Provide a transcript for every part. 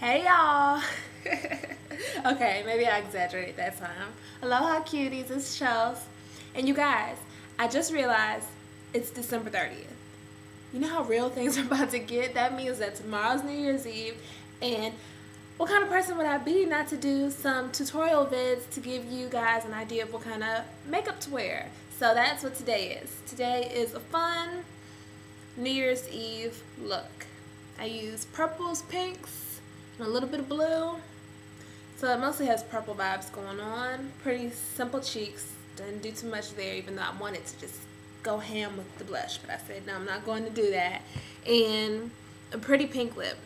Hey y'all. Okay, maybe I exaggerate that time. Aloha cuties, it's Chels. And you guys, I just realized it's December 30th. You know how real things are about to get? That means that tomorrow's New Year's Eve, and what kind of person would I be not to do some tutorial vids to give you guys an idea of what kind of makeup to wear? So that's what today is. Today is a fun New Year's Eve look. I use purples, pinks, and a little bit of blue. So it mostly has purple vibes going on. Pretty simple cheeks. Didn't do too much there, even though I wanted to just go ham with the blush. But I said, no, I'm not going to do that. And a pretty pink lip.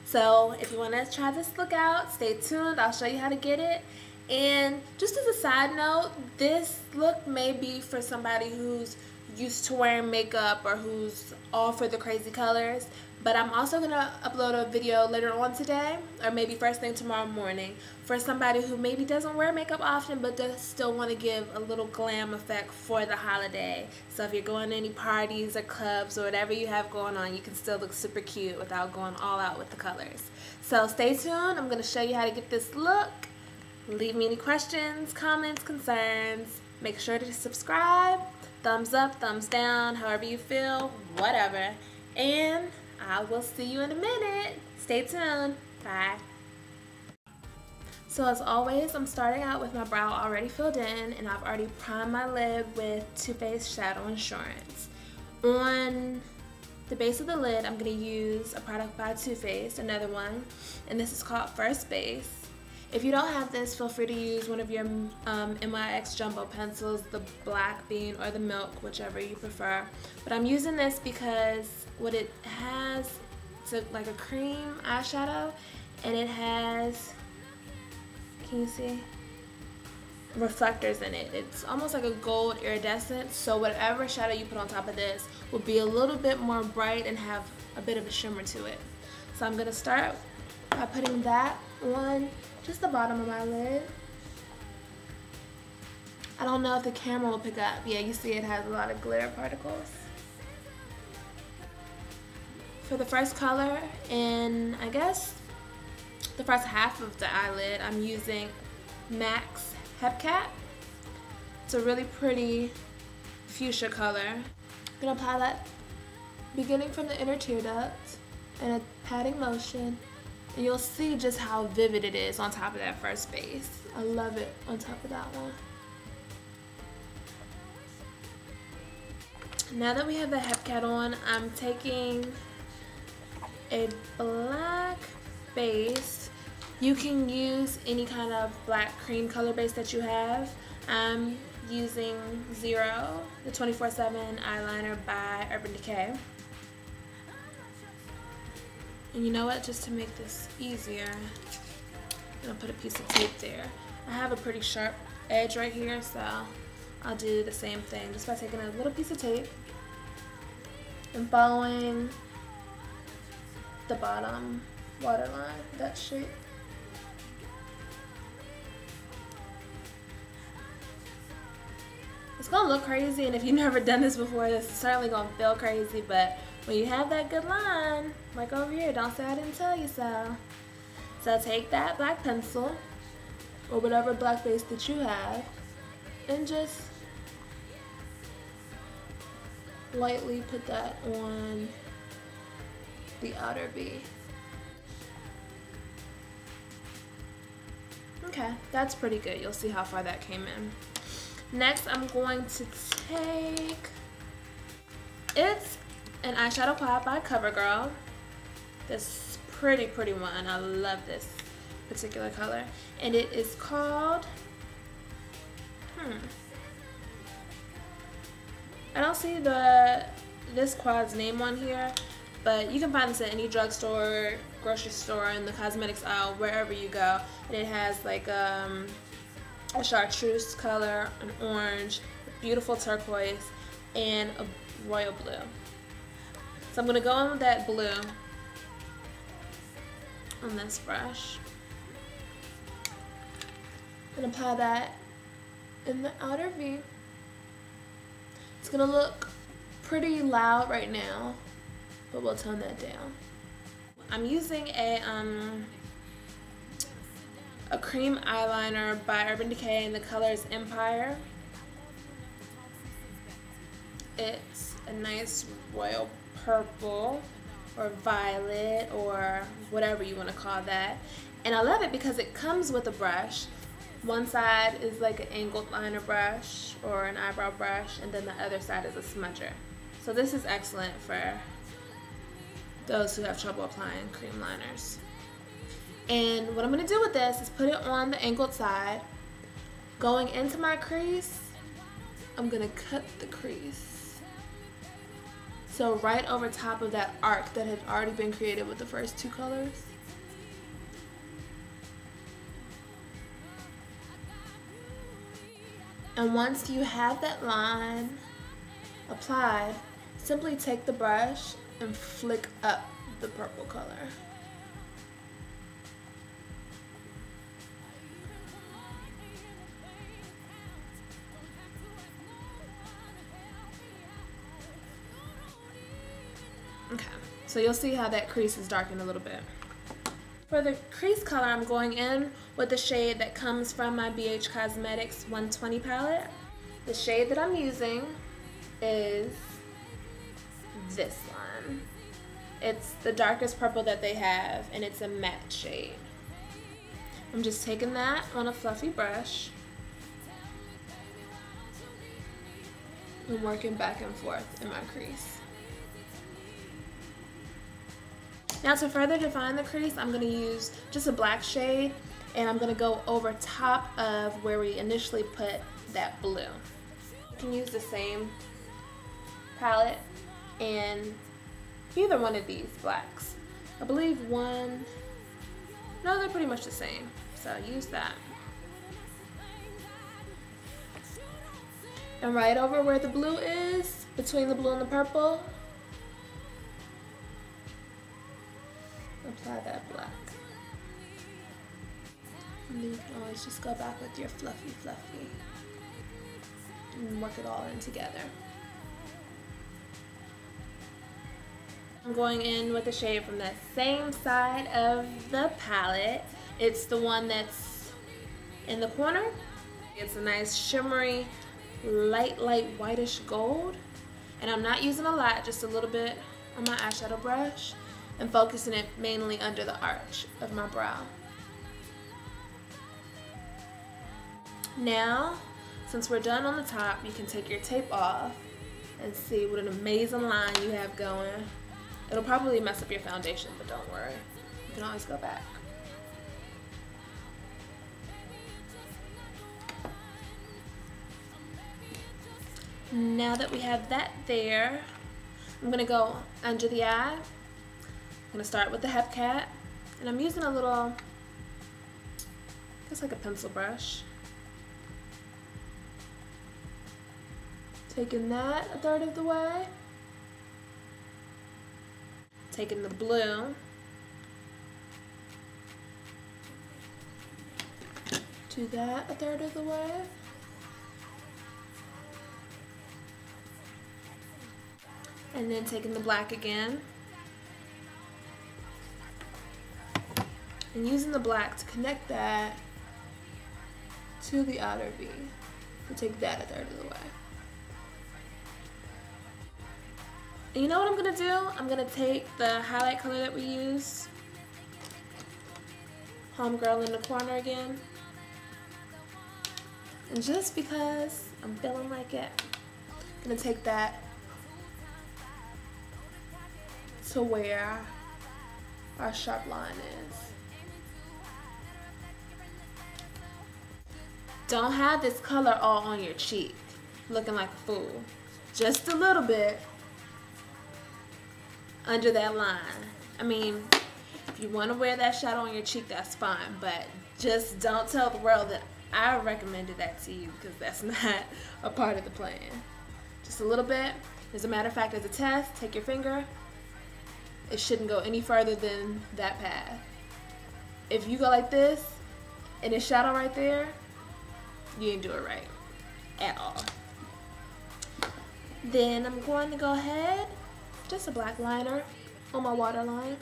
So if you want to try this look out, stay tuned. I'll show you how to get it. And just as a side note, this look may be for somebody who's used to wearing makeup or who's all for the crazy colors. But I'm also going to upload a video later on today, or maybe first thing tomorrow morning, for somebody who maybe doesn't wear makeup often but does still want to give a little glam effect for the holiday. So if you're going to any parties or clubs or whatever you have going on, you can still look super cute without going all out with the colors. So stay tuned. I'm going to show you how to get this look. Leave me any questions, comments, concerns. Make sure to subscribe. Thumbs up, thumbs down, however you feel, whatever. And I will see you in a minute. Stay tuned. Bye. So as always, I'm starting out with my brow already filled in, and I've already primed my lid with Too Faced Shadow Insurance. On the base of the lid, I'm going to use a product by Too Faced, another one, and this is called First Base. If you don't have this, feel free to use one of your MYX jumbo pencils, the black bean or the milk, whichever you prefer. But I'm using this because what it has, it's like a cream eyeshadow, and it has, can you see, reflectors in it. It's almost like a gold iridescent, so whatever shadow you put on top of this will be a little bit more bright and have a bit of a shimmer to it. So I'm going to start by putting that on just the bottom of my lid. I don't know if the camera will pick up. Yeah, you see it has a lot of glitter particles. For the first color, in I guess the first half of the eyelid, I'm using MAC's Hepcat. It's a really pretty fuchsia color. I'm gonna apply that beginning from the inner tear duct in a patting motion. And you'll see just how vivid it is on top of that first base. I love it on top of that one. Now that we have the Hepcat on, I'm taking a black base. You can use any kind of black cream color base that you have. I'm using Zero, the 24/7 eyeliner by Urban Decay. And you know what, just to make this easier, I'm gonna put a piece of tape there. I have a pretty sharp edge right here, so I'll do the same thing just by taking a little piece of tape and following the bottom waterline, that shape. It's gonna look crazy, and if you've never done this before, this is certainly gonna feel crazy, but when you have that good line, like over here, don't say I didn't tell you so. So take that black pencil, or whatever black base that you have, and just lightly put that on the outer V. Okay, that's pretty good. You'll see how far that came in. Next, I'm going to take, it's an eyeshadow palette by CoverGirl. This pretty one. I love this particular color. And it is called, I don't see this quad's name on here, but you can find this at any drugstore, grocery store, in the cosmetics aisle, wherever you go. And it has like a chartreuse color, an orange, a beautiful turquoise, and a royal blue. So I'm going to go in with that blue on this brush and apply that in the outer V. It's going to look pretty loud right now, but we'll tone that down. I'm using a cream eyeliner by Urban Decay, and the color is Empire. It's a nice royal purple or violet or whatever you want to call that. And I love it because it comes with a brush. One side is like an angled liner brush or an eyebrow brush, and then the other side is a smudger. So this is excellent for those who have trouble applying cream liners. And what I'm going to do with this is put it on the angled side. Going into my crease, I'm going to cut the crease. So right over top of that arc that had already been created with the first two colors. And once you have that line applied, simply take the brush and flick up the purple color. Okay, so you'll see how that crease is darkened a little bit. For the crease color, I'm going in with the shade that comes from my BH Cosmetics 120 palette. The shade that I'm using is this one. It's the darkest purple that they have, and it's a matte shade. I'm just taking that on a fluffy brush and working back and forth in my crease. Now to further define the crease, I'm going to use just a black shade, and I'm going to go over top of where we initially put that blue. You can use the same palette and either one of these blacks. I believe one, no, they're pretty much the same, so use that. And right over where the blue is, between the blue and the purple, apply that black. And then you can always just go back with your fluffy and work it all in together. I'm going in with a shade from the same side of the palette. It's the one that's in the corner. It's a nice shimmery, light whitish gold. And I'm not using a lot, just a little bit on my eyeshadow brush, and focusing it mainly under the arch of my brow. Now, since we're done on the top, you can take your tape off and see what an amazing line you have going. It'll probably mess up your foundation, but don't worry. You can always go back. Now that we have that there, I'm gonna go under the eye. I'm gonna start with the Hepcat, and I'm using a little, just like a pencil brush. Taking that a third of the way. Taking the blue. Do that a third of the way. And then taking the black again. And using the black to connect that to the outer V. To take that a third of the way. And you know what I'm gonna do? I'm gonna take the highlight color that we use, Homegirl in the Corner again. And just because I'm feeling like it, I'm gonna take that to where our sharp line is. Don't have this color all on your cheek, looking like a fool. Just a little bit under that line. I mean, if you want to wear that shadow on your cheek, that's fine, but just don't tell the world that I recommended that to you, because that's not a part of the plan. Just a little bit. As a matter of fact, as a test, take your finger. It shouldn't go any further than that path. If you go like this and it's shadow right there, you didn't do it right at all. Then I'm going to go ahead, just a black liner on my waterline.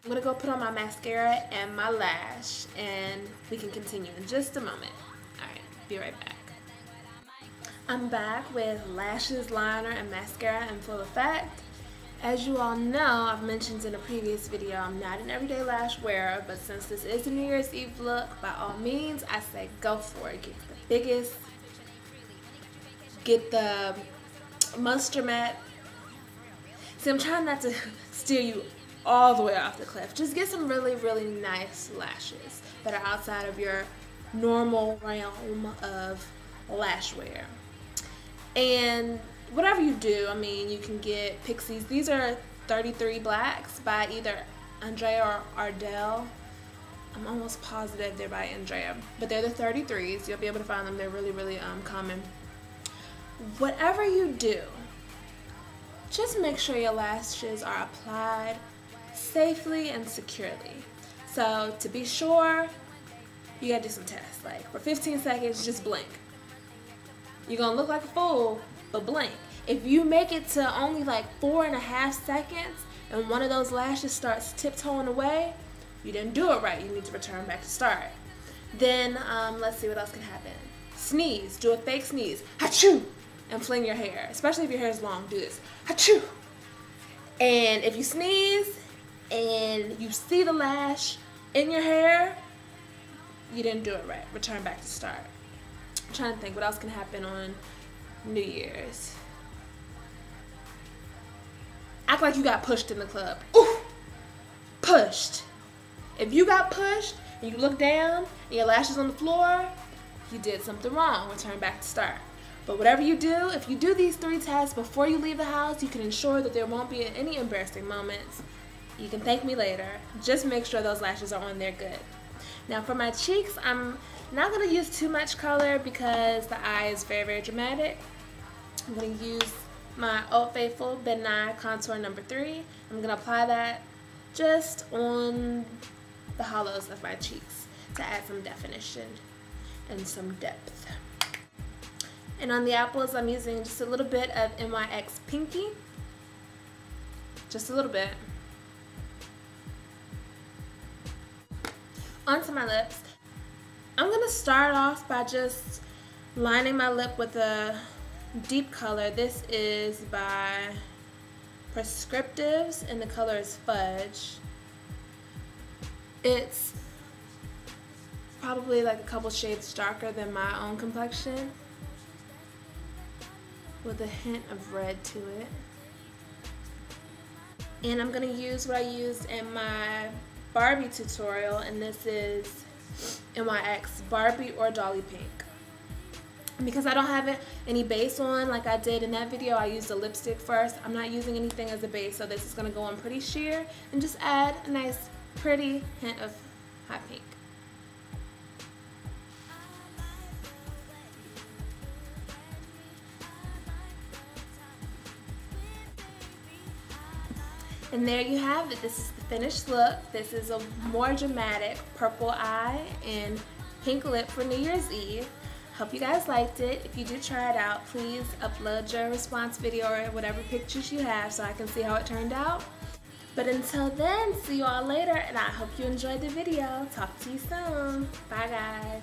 I'm gonna go put on my mascara and my lash, and we can continue in just a moment. Alright, be right back. I'm back with lashes, liner, and mascara in full effect. As you all know, I've mentioned in a previous video, I'm not an everyday lash wearer, but since this is a New Year's Eve look, by all means, I say go for it. Get the biggest, get the Monster Matte. See, I'm trying not to steer you all the way off the cliff. Just get some really, really nice lashes that are outside of your normal realm of lash wear. And whatever you do, I mean, you can get Pixies. These are 33 Blacks by either Andrea or Ardell. I'm almost positive they're by Andrea, but they're the 33s. You'll be able to find them. They're really, really common. Whatever you do, just make sure your lashes are applied safely and securely. So to be sure, you gotta do some tests. Like for 15 seconds, just blink. You're gonna look like a fool, but blink. If you make it to only like 4.5 seconds and one of those lashes starts tiptoeing away, you didn't do it right. You need to return back to start. Then let's see what else can happen. Sneeze. Do a fake sneeze. Achoo! And fling your hair. Especially if your hair is long. Do this. Achoo! And if you sneeze and you see the lash in your hair, you didn't do it right. Return back to start. I'm trying to think what else can happen on New Year's. Act like you got pushed in the club. Ooh! Pushed. If you got pushed and you look down and your lashes on the floor, you did something wrong. Return back to start. But whatever you do, if you do these 3 tests before you leave the house, you can ensure that there won't be any embarrassing moments. You can thank me later. Just make sure those lashes are on there good. Now for my cheeks, I'm not going to use too much color because the eye is very, very dramatic. I'm going to use my Old Faithful Benign Contour number 3. I'm going to apply that just on the hollows of my cheeks to add some definition and some depth. And on the apples, I'm using just a little bit of NYX Pinky. Just a little bit. Onto my lips. I'm going to start off by just lining my lip with a deep color. This is by Prescriptives and the color is Fudge. It's probably like a couple shades darker than my own complexion, with a hint of red to it. And I'm going to use what I used in my Barbie tutorial, and this is NYX Barbie or Dolly Pink. Because I don't have any base on like I did in that video, I used a lipstick first. I'm not using anything as a base, so this is going to go on pretty sheer and just add a nice pretty hint of hot pink. And there you have it. This is the finished look. This is a more dramatic purple eye and pink lip for New Year's Eve. Hope you guys liked it. If you do try it out, please upload your response video or whatever pictures you have so I can see how it turned out. But until then, see you all later, and I hope you enjoyed the video. Talk to you soon. Bye guys.